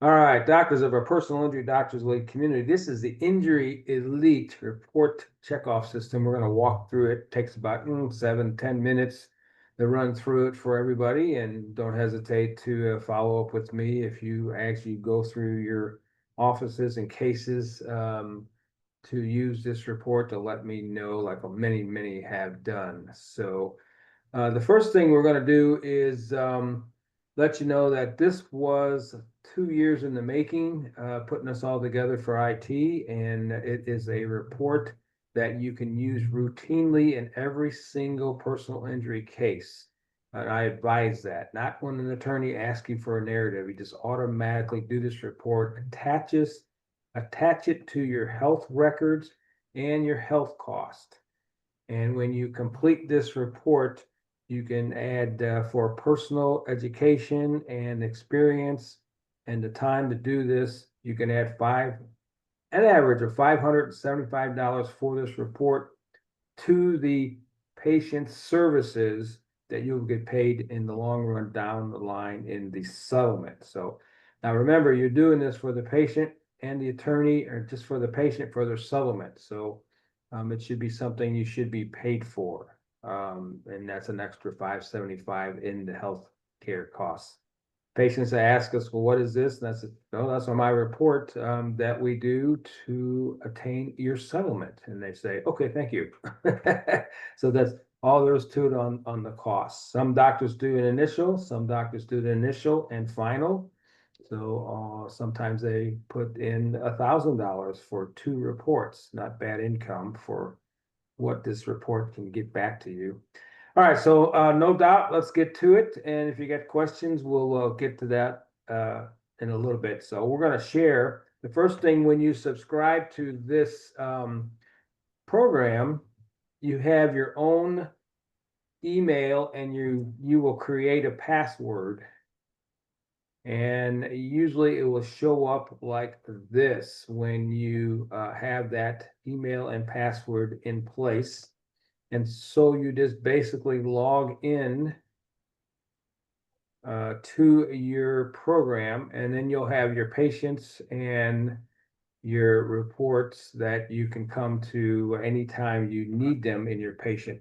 All right, doctors of our Personal Injury Doctors League community. This is the Injury Elite report checkoff system. We're going to walk through it. Takes about 7-10 minutes to run through it for everybody. And don't hesitate to follow up with me if you actually go through your offices and cases to use this report to let me know, like many have done. So the first thing we're going to do is let you know that this was 2 years in the making, putting us all together for IT, and it is a report that you can use routinely in every single personal injury case. And I advise that, not when an attorney asks you for a narrative, you just automatically do this report, attach it to your health records and your health cost. And when you complete this report, you can add for personal education and experience and the time to do this, you can add an average of $575 for this report to the patient services that you'll get paid in the long run down the line in the settlement. So now remember, you're doing this for the patient and the attorney, or just for the patient for their settlement. So it should be something you should be paid for. And that's an extra $575 in the health care costs. Patients ask us, well, what is this? And I said, no, that's on my report that we do to attain your settlement. And they say, okay, thank you. So that's all there is to it on the costs. Some doctors do an initial, some doctors do the initial and final. So sometimes they put in $1,000 for 2 reports. Not bad income for what this report can get back to you. All right, so no doubt, let's get to it. And if you get questions, we'll get to that in a little bit. So we're going to share the first thing when you subscribe to this program, you have your own email and you will create a password. And usually it will show up like this when you have that email and password in place. And so you just basically log in to your program, and then you'll have your patients and your reports that you can come to anytime you need them in your patient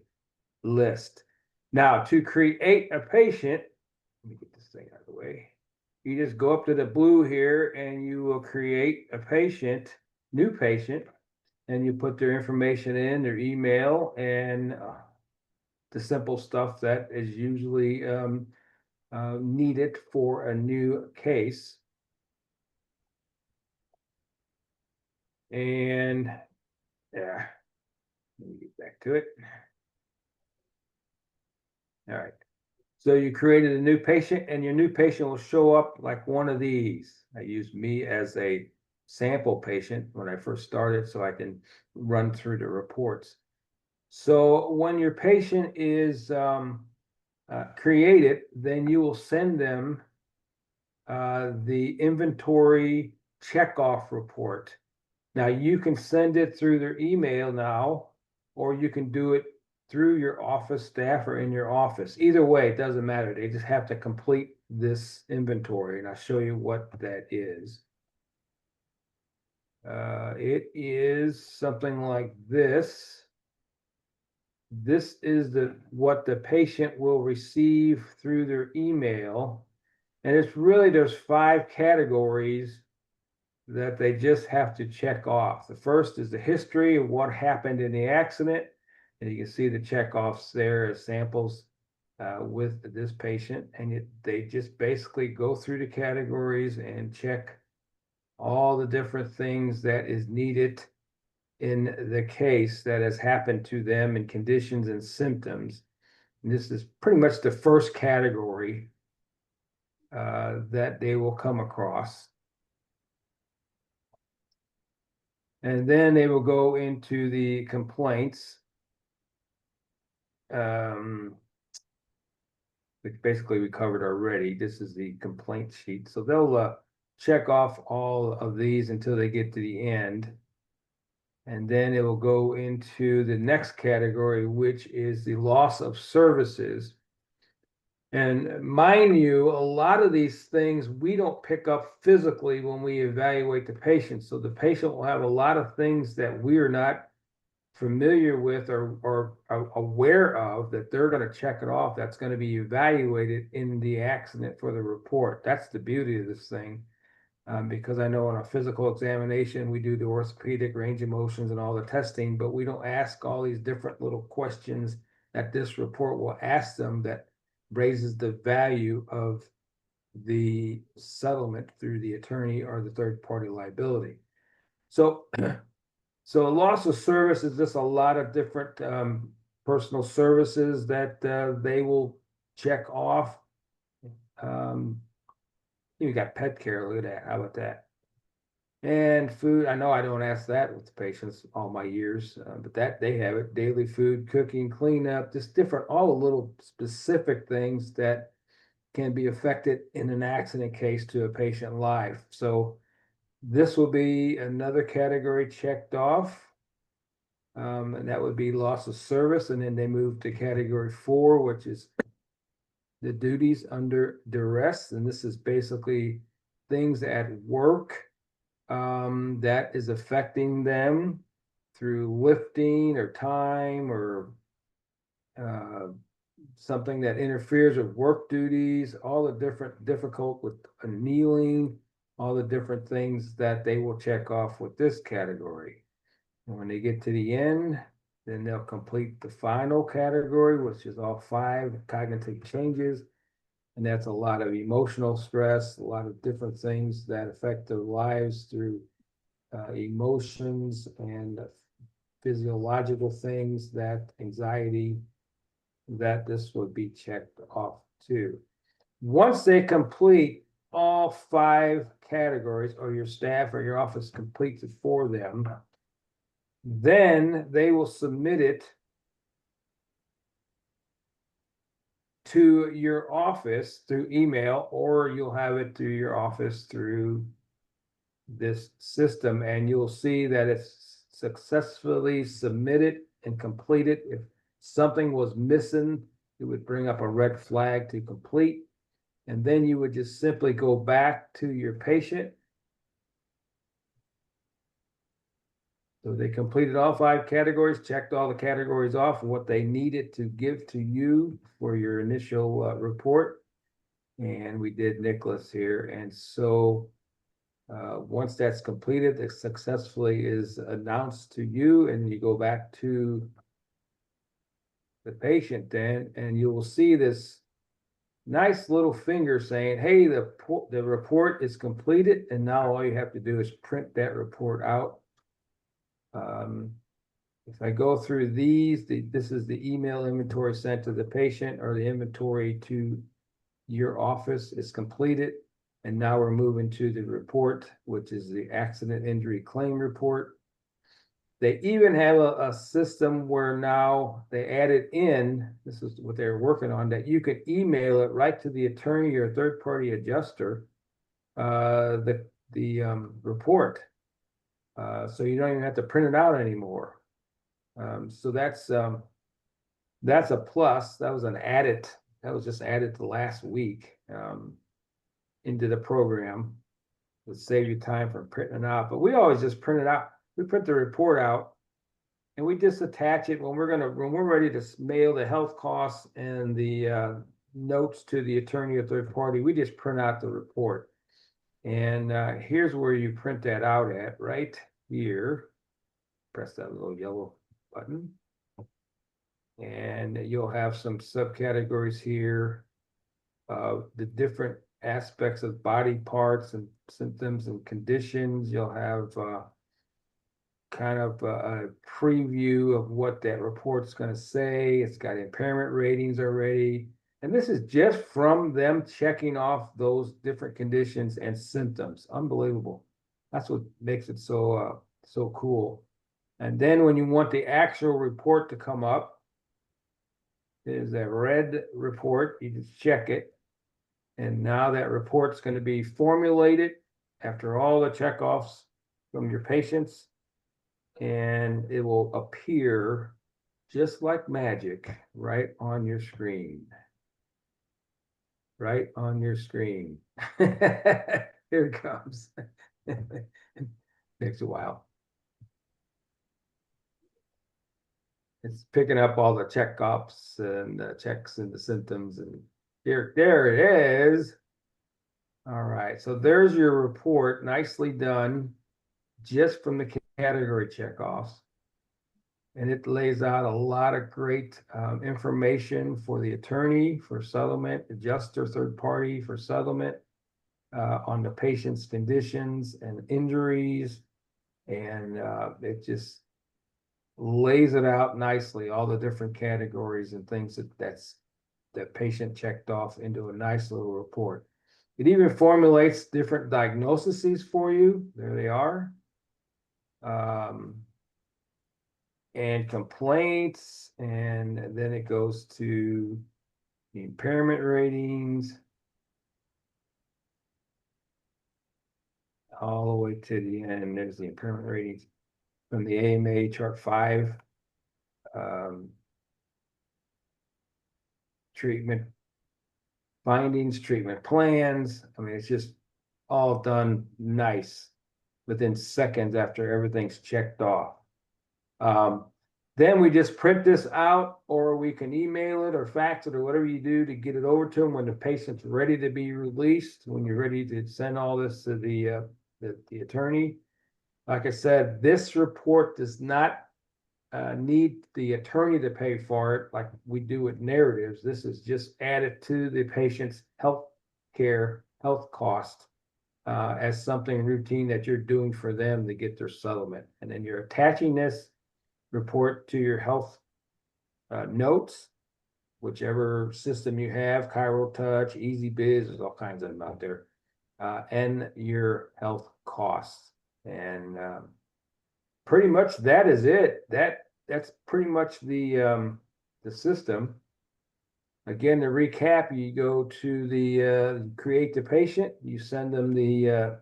list. Now, to create a patient, let me get this thing out of the way. You just go up to the blue here and you will create a patient, new patient, and you put their information in, their email, and the simple stuff that is usually needed for a new case. And yeah, let me get back to it. All right. So you created a new patient, and your new patient will show up like one of these. I used me as a sample patient when I first started so I can run through the reports. So when your patient is created, then you will send them the inventory checkoff report. Now you can send it through their email now, or you can do it through your office staff or in your office. Either way, it doesn't matter. They just have to complete this inventory, and I'll show you what that is. It is something like this. This is what the patient will receive through their email. And it's really, there's 5 categories that they just have to check off. The first is the history of what happened in the accident. And you can see the checkoffs there as samples with this patient. And they just basically go through the categories and check all the different things that is needed in the case that has happened to them and conditions and symptoms. And this is pretty much the first category that they will come across. And then they will go into the complaints, which basically we covered already. This is the complaint sheet. So they'll check off all of these until they get to the end. And then it will go into the next category, which is the loss of services. And mind you, a lot of these things we don't pick up physically when we evaluate the patient. So the patient will have a lot of things that we are not familiar with or are aware of that they're going to check it off. That's going to be evaluated in the accident for the report. That's the beauty of this thing. Because I know in a physical examination, we do the orthopedic range of motions and all the testing, but we don't ask all these different little questions that this report will ask them that raises the value of the settlement through the attorney or the third party liability. So, so a loss of service is just a lot of different personal services that they will check off. You got pet care, look at that. How about that? And food, I know I don't ask that with the patients all my years, but that they have it. Daily food, cooking, cleanup, just different, all the little specific things that can be affected in an accident case to a patient life. So this will be another category checked off. And that would be loss of service. And then they move to category 4, which is the duties under duress. And this is basically things at work that is affecting them through lifting or time or something that interferes with work duties, all the different difficult with kneeling, all the different things that they will check off with this category. And when they get to the end, then they'll complete the final category, which is all 5 cognitive changes. And that's a lot of emotional stress, a lot of different things that affect their lives through emotions and physiological things, that anxiety, that this would be checked off too. Once they complete all 5 categories, or your staff or your office completes it for them, then they will submit it to your office through email, or you'll have it to your office through this system, and you'll see that it's successfully submitted and completed. If something was missing, it would bring up a red flag to complete. And then you would just simply go back to your patient. So they completed all 5 categories, checked all the categories off and what they needed to give to you for your initial report. And we did Nicholas here. And so once that's completed, it successfully is announced to you, and you go back to the patient then, and you will see this nice little finger saying, hey, the report is completed, and now all you have to do is print that report out. If I go through these, this is the email inventory sent to the patient, or the inventory to your office is completed. And now we're moving to the report, which is the accident injury claim report. They even have a system where now they added in, this is what they're working on, that you could email it right to the attorney or third party adjuster, the report. So you don't even have to print it out anymore. So that's a plus. That was just added to last week into the program. To save you time from printing it out. But we always just print it out. We print the report out and we just attach it when we're ready to mail the health costs and the notes to the attorney or third party. We just print out the report. And here's where you print that out at, right here. Press that little yellow button. And you'll have some subcategories here of the different aspects of body parts and symptoms and conditions. You'll have kind of a preview of what that report's going to say. It's got impairment ratings already. And this is just from them checking off those different conditions and symptoms. Unbelievable. That's what makes it so cool. And then when you want the actual report to come up, there's a red report. You just check it. And now that report's going to be formulated after all the checkoffs from your patients, and it will appear just like magic right on your screen. right on your screen. Here it comes. Takes a while. It's picking up all the checkups and the checks and the symptoms, and there it is. All right, so there's your report, nicely done, just from the category checkoffs. And it lays out a lot of great information for the attorney for settlement, adjuster, third party for settlement, on the patient's conditions and injuries. And it just lays it out nicely, all the different categories and things that patient checked off into a nice little report. It even formulates different diagnoses for you. There they are. And complaints, and then it goes to the impairment ratings all the way to the end. There's the impairment ratings from the AMA chart 5. Treatment findings, treatment plans. I mean, it's just all done nice within seconds after everything's checked off. Then we just print this out, or we can email it or fax it or whatever you do to get it over to them when the patient's ready to be released, when you're ready to send all this to the attorney. Like I said, this report does not need the attorney to pay for it like we do with narratives. This is just added to the patient's health cost as something routine that you're doing for them to get their settlement. And then you're attaching this report to your health notes, whichever system you have, ChiroTouch, EasyBiz, there's all kinds of them out there, and your health costs. And pretty much that is it. That's pretty much the system. Again, to recap, you go to the create the patient, you send them the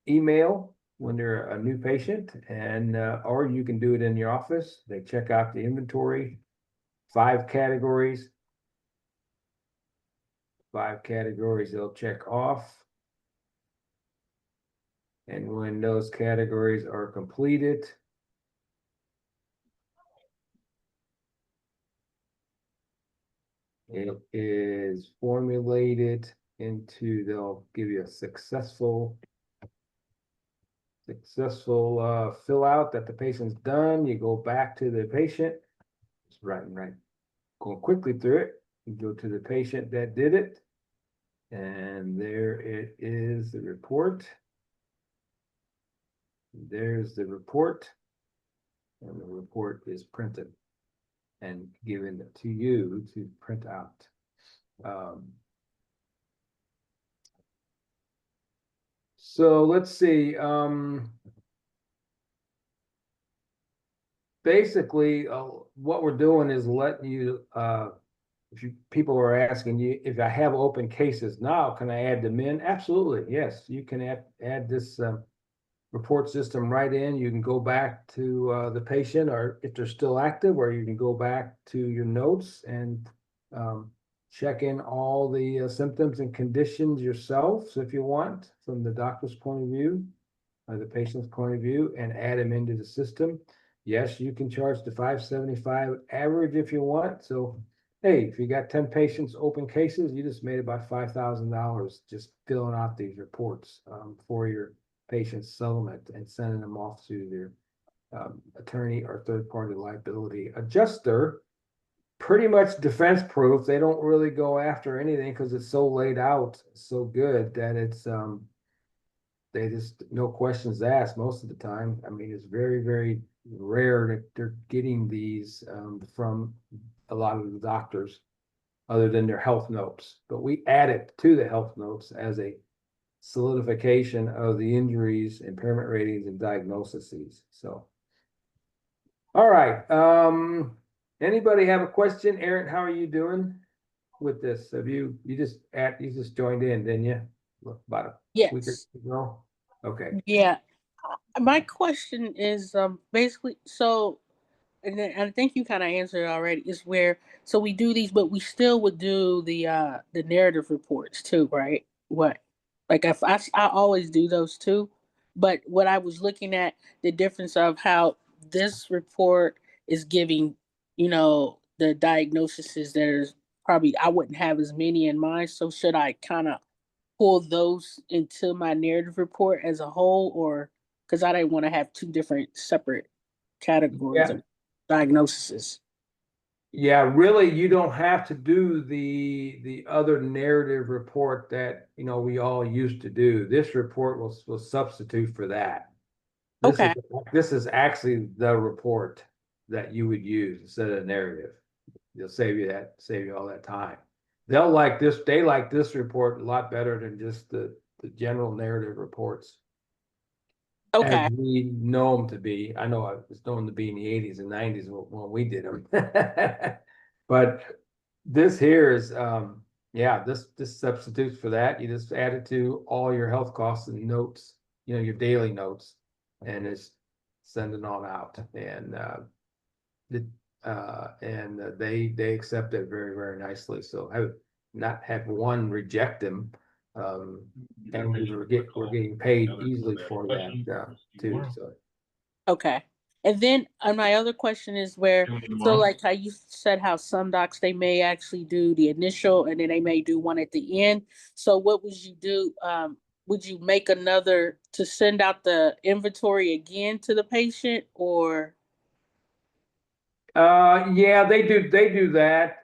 email when they're a new patient, and or you can do it in your office. They check out the inventory, 5 categories. 5 categories they'll check off. And when those categories are completed, it is formulated into, they'll give you a successful fill out that the patient's done. You go back to the patient, just right, going quickly through it. You go to the patient that did it, and there it is, the report. There's the report, and the report is printed and given to you to print out. So let's see. Basically, what we're doing is letting you, people are asking you, if I have open cases now, can I add them in? Absolutely, yes. You can add this report system right in. You can go back to the patient, or if they're still active, or you can go back to your notes and check in all the symptoms and conditions yourself, so if you want, from the doctor's point of view, or the patient's point of view, and add them into the system. Yes, you can charge the $575 average if you want. So, hey, if you got 10 patients, open cases, you just made about $5,000 just filling out these reports for your patient's settlement and sending them off to their attorney or third-party liability adjuster. Pretty much defense proof. They don't really go after anything because it's so laid out so good that it's they just, no questions asked most of the time. I mean, it's very, very rare that they're getting these from a lot of the doctors other than their health notes. But we add it to the health notes as a solidification of the injuries, impairment ratings, and diagnoses. So, all right. Anybody have a question? Aaron, how are you doing with this? Have you just joined in, didn't you? About a week or Yes. two ago? Okay. Yeah. My question is basically, so and I think you kind of answered it already, is where so we do these, but we still would do the narrative reports too, right? What like if I always do those too, but what I was looking at the difference of how this report is giving, the diagnoses that is probably I wouldn't have as many in mind. So should I kind of pull those into my narrative report as a whole, or because I didn't want to have two different separate categories Yeah. of diagnoses. Yeah, really, you don't have to do the other narrative report that, we all used to do. This report will substitute for that. This is Okay. this is actually the report that you would use instead of the narrative. It'll save you all that time. They like this report a lot better than just the general narrative reports as Okay. we know them to be. I know I was known to be in the 80s and 90s when we did them. But this here is yeah, this substitutes for that. You just add it to all your health costs and notes, your daily notes, and it's send it on out. They accept it very, very nicely. So I have not had one reject them. And we're getting paid easily for that too. So Okay. And then my other question is where so like how you said how some docs they may actually do the initial and then they may do one at the end. So what would you do? Would you make another to send out the inventory again to the patient or yeah, they do that.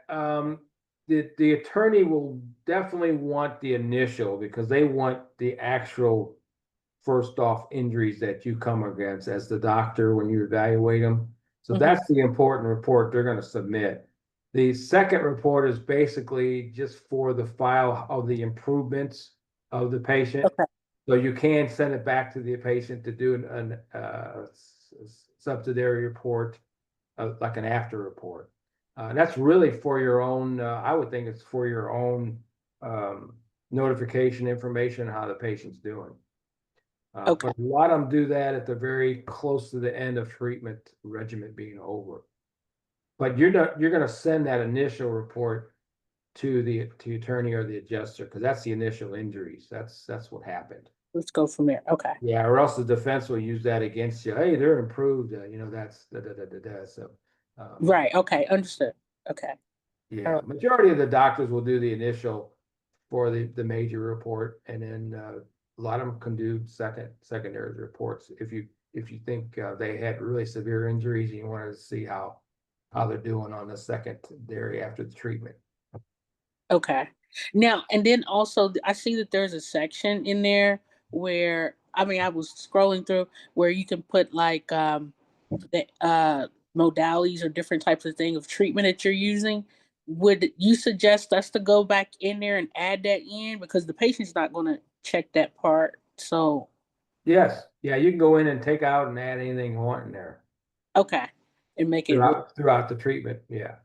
The attorney will definitely want the initial because they want the actual first off injuries that you come against as the doctor when you evaluate them. So Mhm. that's the important report they're going to submit. The second report is basically just for the file of the improvements of the patient. Okay. So you can send it back to the patient to do subsidiary report, like an after report. And that's really for your own, I would think it's for your own um, notification information, how the patient's doing. Okay. But a lot of them do that at the very close to the end of treatment regimen being over. But you're gonna send that initial report to the attorney or the adjuster, because that's the initial injuries. That's what happened. Let's go from there. Okay. Yeah, or else the defense will use that against you. Hey, they're improved, that's da. So, Right. Okay. Understood. Okay. All yeah, right. majority of the doctors will do the initial for the major report, and then a lot of them can do secondary reports if you think they had really severe injuries and you wanted to see how they're doing on the secondary after the treatment. Okay. Now, and then also, I see that there's a section in there where I mean, I was scrolling through where you can put like the modalities or different types of thing of treatment that you're using. Would you suggest us to go back in there and add that in because the patient's not going to check that part? So, Yes, yeah, you can go in and take out and add anything you want in there okay, and make it. throughout the treatment. Yeah.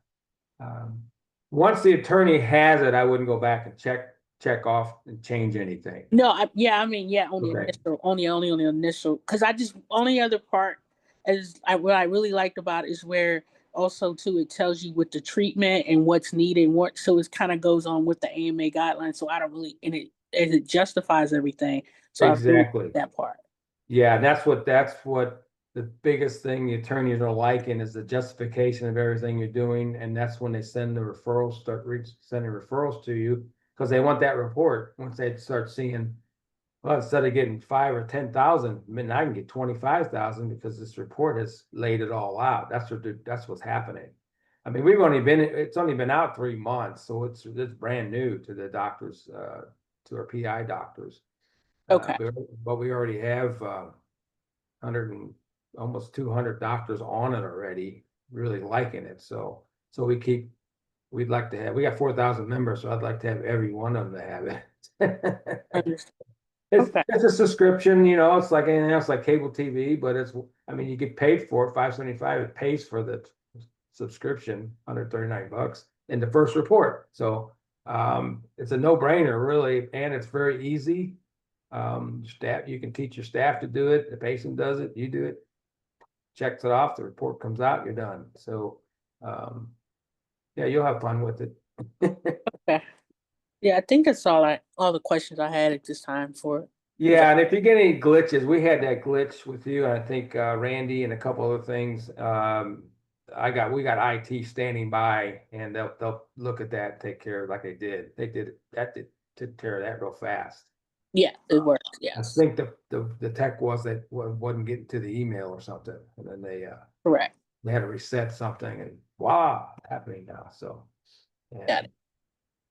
Um, Once the attorney has it, I wouldn't go back and check off and change anything. No, yeah, I mean, yeah, on the Okay. initial, only on the initial, because I just only other part is what I really liked about it is where also too it tells you what the treatment and what's needed, and what so it kind of goes on with the AMA guidelines. So I don't really and it justifies everything. So I really like Exactly. that part. Yeah, that's what the biggest thing the attorneys are liking is the justification of everything you're doing, and that's when they send the referrals, sending referrals to you, because they want that report. Once they start seeing, well, instead of getting 5 or 10,000, I mean, I can get 25,000 because this report has laid it all out. That's what's happening. I mean, it's only been out 3 months, so it's brand new to the doctors, to our PI doctors. Okay, But we already have 100 and almost 200 doctors on it already, really liking it. So we got 4,000 members, so I'd like to have every one of them to have it. understood. It's Okay, it's a subscription, it's like anything else, like cable TV, but I mean, you get paid for it, 575. It pays for the subscription, $139 in the first report. So it's a no-brainer, really, and it's very easy. You can teach your staff to do it. The patient does it, you do it. checks it off, the report comes out, you're done. So, yeah, you'll have fun with it. Okay. Yeah, I think that's all the questions I had at this time for it. Yeah, and if you get any glitches, we had that glitch with you, and I think Randy and a couple other things. We got IT standing by, and they'll look at that, and take care of it like they did. They did took care of that real fast. Yeah, it worked. I Yes. think the tech wasn't getting to the email or something, and then Correct. they had to reset something, and voila, happening now. So, yeah. Got it.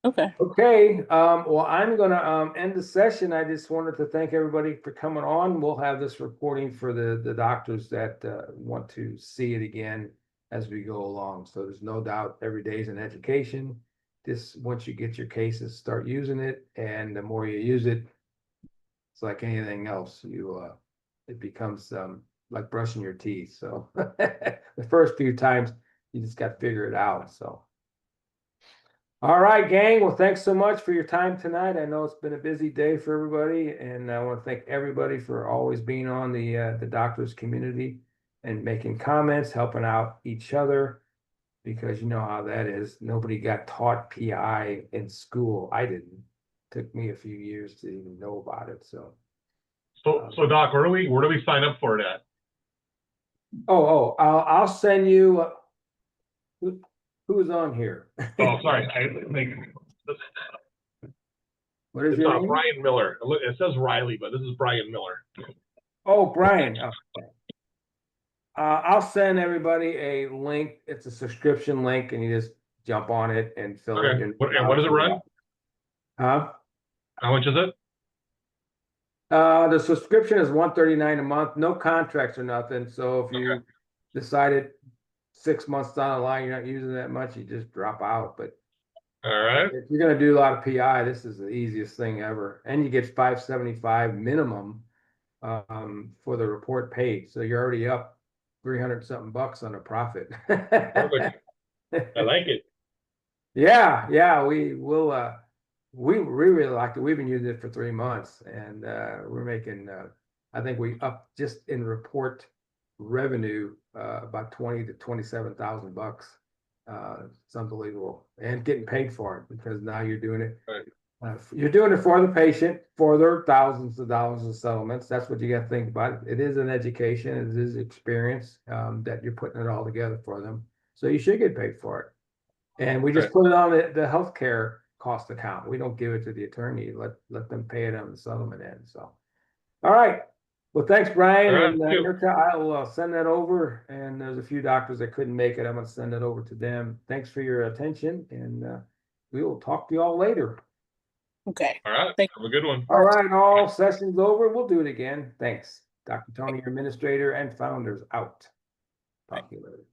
Okay. Okay, well, I'm gonna end the session. I just wanted to thank everybody for coming on. We'll have this reporting for the doctors that want to see it again as we go along. So there's no doubt every day is an education. This, once you get your cases, start using it, and the more you use it, it's like anything else. It becomes like brushing your teeth. So the first few times you just got to figure it out. So. All right, gang. Well, thanks so much for your time tonight. I know it's been a busy day for everybody, and I want to thank everybody for always being on the doctors community and making comments, helping out each other, because you know how that is. Nobody got taught PI in school. I didn't. Took me a few years to even know about it. So Doc, where do we sign up for it at? I'll send you. Who's on here? Oh, sorry. What is It's your name? Brian Miller. It says Riley, but this is Brian Miller. Oh, Brian. Okay. I'll send everybody a link. It's a subscription link, and you just jump on it and fill it Okay. in. And what does it run? Huh? How much is it? The subscription is $139 a month, no contracts or nothing. So if you decided 6 months down the line you're not using that much, you just drop out. But All right. if you're gonna do a lot of PI, this is the easiest thing ever. And you get $575 minimum for the report paid. So you're already up 300 something bucks on a profit. Perfect. I like it. Yeah, we really like it. We've been using it for 3 months, and we're making I think we up just in report revenue about 20 to 27,000 bucks. It's unbelievable, and getting paid for it because now you're doing it. Right. You're doing it for the patient, for their thousands of dollars in settlements. That's what you got to think about. It is an education, it is experience that you're putting it all together for them. So you should get paid for it. And we just put it on the healthcare cost account. We don't give it to the attorney. Let them pay it on the settlement end. So, all right. Well, thanks, Brian. All right, And thank you. Erica, I'll send that over. And there's a few doctors that couldn't make it. I'm going to send it over to them. Thanks for your attention, and we will talk to you all later. Okay. All right. Thank Have a good one. All right, all sessions over. We'll do it again. Thanks. Dr. Tony, your administrator and founders out. Talk to you later.